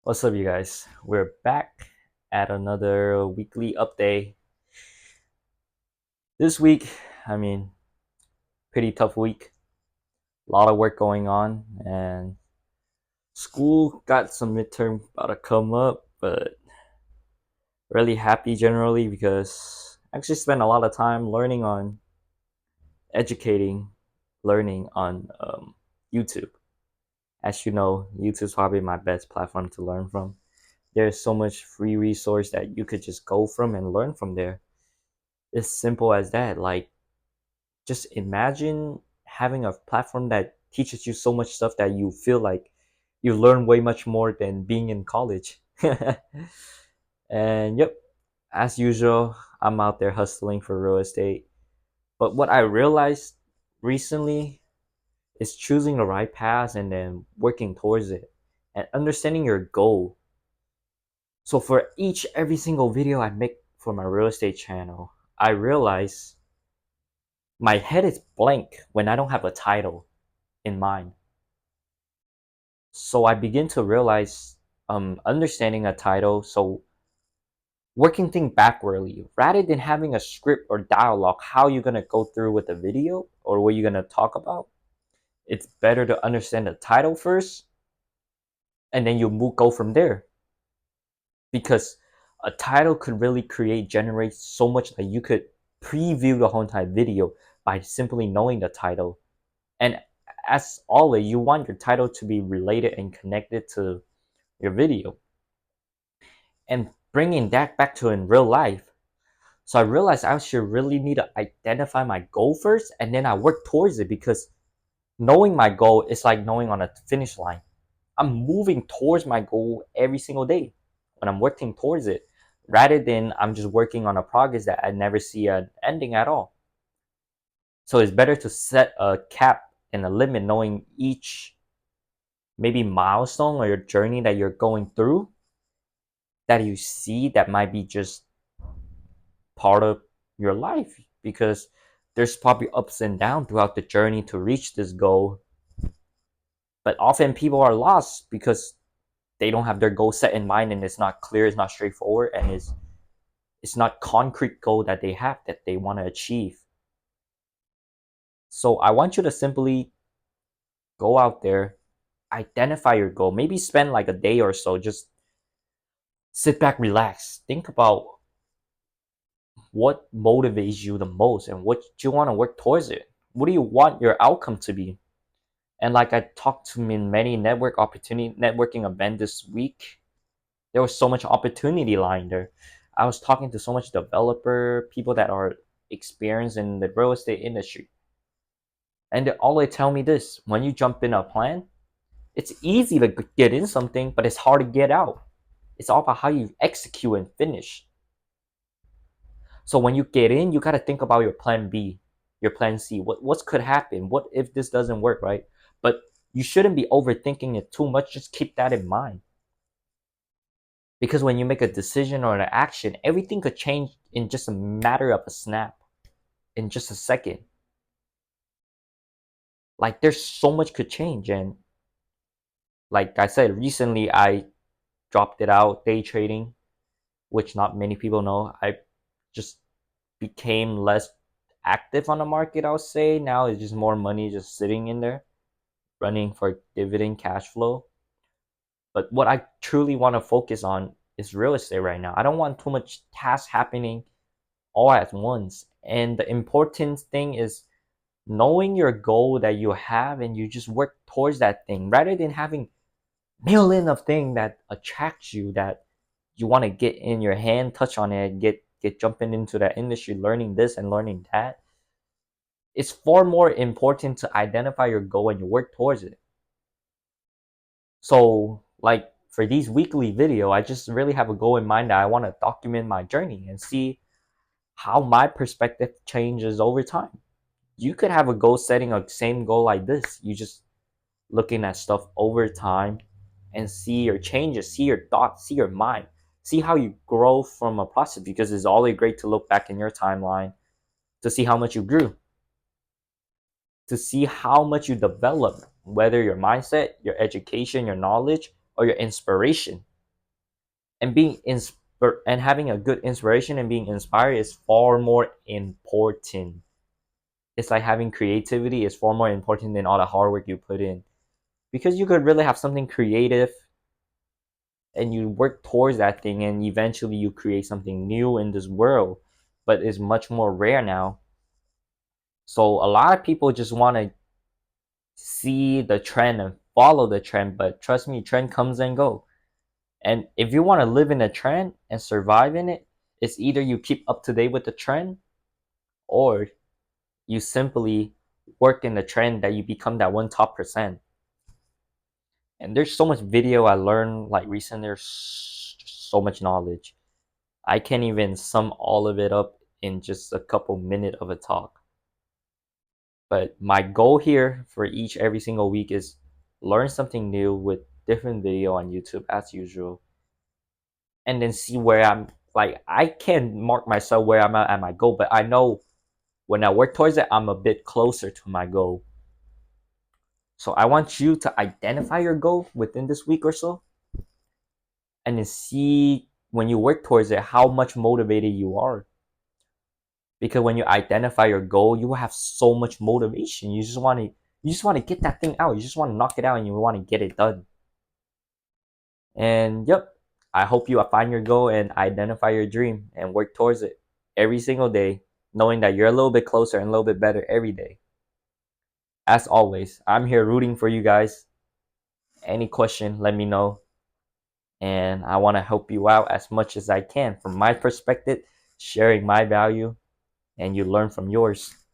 What's up, you guys? We're back at another weekly update. This week, I mean, pretty tough week. A lot of work going on, and school got some midterm about to come up, but really happy generally because I actually spent a lot of time learning on educating, learning on YouTube. As you know, YouTube is probably my best platform to learn from. There's so much free resource that you could just go from and learn from there. It's simple as that. Like, just imagine having a platform that teaches you so much stuff that you feel like you learn way much more than being in college. And yep, as usual, I'm out there hustling for real estate. But what I realized recently is choosing the right path and then working towards it and understanding your goal. So for every single video I make for my real estate channel, I realize my head is blank when I don't have a title in mind. So I begin to realize understanding a title, so working thing backwardly rather than having a script or dialogue, how you're gonna go through with the video or what you're gonna talk about. It's better to understand the title first and then go from there. Because a title could really generate so much that you could preview the whole entire video by simply knowing the title. And as always, you want your title to be related and connected to your video. And bringing that back to in real life. So I realized I should really need to identify my goal first and then I work towards it, because knowing my goal is like knowing on a finish line. I'm moving towards my goal every single day when I'm working towards it, rather than I'm just working on a progress that I never see an ending at all. So it's better to set a cap and a limit, knowing each maybe milestone or your journey that you're going through that you see that might be just part of your life, because there's probably ups and downs throughout the journey to reach this goal. But often people are lost because they don't have their goal set in mind and it's not clear, it's not straightforward, and it's not concrete goal that they have that they want to achieve. So I want you to simply go out there, identify your goal, maybe spend like a day or so, just sit back, relax, think about what motivates you the most and what you want to work towards it. What do you want your outcome to be? And like I talked to in many networking event this week, there was so much opportunity lying there. I was talking to so much developer, people that are experienced in the real estate industry. And they always tell me this: when you jump in a plan, it's easy to get in something, but it's hard to get out. It's all about how you execute and finish. So when you get in, you got to think about your plan B, your plan C. What could happen? What if this doesn't work, right? But you shouldn't be overthinking it too much. Just keep that in mind. Because when you make a decision or an action, everything could change in just a matter of a snap, in just a second. Like, there's so much could change. And like I said, recently I dropped it out, day trading, which not many people know. I just became less active on the market, I'll say. Now it's just more money just sitting in there, running for dividend cash flow. But what I truly want to focus on is real estate right now. I don't want too much tasks happening all at once. And the important thing is knowing your goal that you have and you just work towards that thing, rather than having million of things that attract you, that you want to get in your hand, touch on it, get jumping into that industry, learning this and learning that. It's far more important to identify your goal and you work towards it. So like for these weekly video, I just really have a goal in mind that I want to document my journey and see how my perspective changes over time. You could have a goal setting a same goal like this. You just looking at stuff over time and see your changes, see your thoughts, see your mind, see how you grow from a process, because it's always great to look back in your timeline to see how much you grew, to see how much you develop, whether your mindset, your education, your knowledge, or your inspiration. And and having a good inspiration and being inspired is far more important. It's like having creativity is far more important than all the hard work you put in, because you could really have something creative and you work towards that thing and eventually you create something new in this world, but it's much more rare now. So a lot of people just want to see the trend and follow the trend, but trust me, trend comes and go. And if you want to live in a trend and survive in it, it's either you keep up to date with the trend, or you simply work in the trend that you become that one top percent. And there's so much video I learned like recently. There's so much knowledge. I can't even sum all of it up in just a couple minutes of a talk. But my goal here for each every single week is learn something new with different video on YouTube as usual, and then see where I'm. Like, I can't mark myself where I'm at my goal, but I know when I work towards it, I'm a bit closer to my goal. So I want you to identify your goal within this week or so, and then see when you work towards it how much motivated you are. Because when you identify your goal, you will have so much motivation. You just want to get that thing out. You just want to knock it out and you want to get it done. And yep, I hope you find your goal and identify your dream and work towards it every single day, knowing that you're a little bit closer and a little bit better every day. As always, I'm here rooting for you guys. Any question, let me know. And I want to help you out as much as I can from my perspective, sharing my value, and you learn from yours.